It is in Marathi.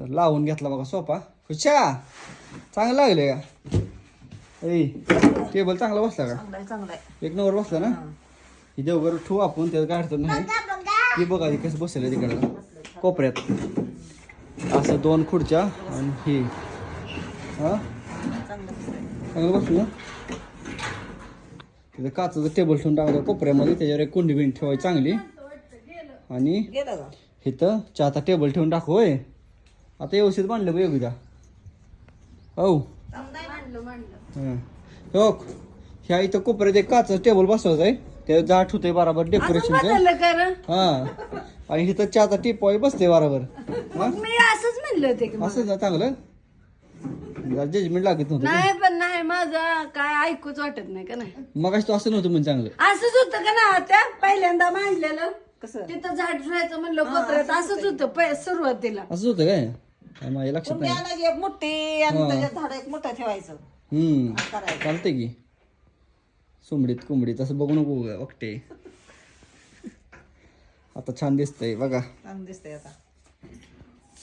तर लावून घेतला बघा सोफा. खुशा चांगलं लागलं का? ऐ टेबल चांगला बसला का? चांगलाय एक नंबर बसला ना? ही देवघर ठेवू आपण, त्याचं काय अडचण नाही. ही बघा ही कसं बसलं तिकडं कोपऱ्यात. असं 2 खुर्च्या आणि ही हा चांगलं बसलं ना. तिथं काचाचं टेबल ठेवून टाकायचं कोपऱ्यामध्ये, त्याच्यावर एक कुंडी बिंडी ठेवायची चांगली. आणि इथं चहाचा टेबल ठेवून टाकू. होय आता व्यवस्थित मांडलं बघ योगिता. हो हो ह्या इथं कोपऱ्यात एक काचाचं टेबल बसवायचं आहे, त्याचं जाट होतंय बरोबर डेकोरेशनचं. हा आणि इथं चहाचा टिपॉय बसते बरोबर. मी असंच म्हणलं होते की असं ना चांगलं जजमेंट लागत नव्हतं. नाही पण नाही माझं काय ऐकूच वाटत नाही का नाही. मग तो असं नव्हतं म्हणजे चांगलं. असंच होतं का ना त्या पहिल्यांदा मांडलेलं कसं तिथं झाड ठेवायचं म्हणलं कोपऱ्यात असंच होतं सुरुवातीला. असंच होतं काय माझ्या लक्षात नाही. एक मोठी आणि त्याच्यात झाड एक मोठं ठेवायचं. चालतंय की सुमडीत कुंबडीत असं बघू नको बघते. आता छान दिसतंय बघा. चांगलं दिसतंय आता.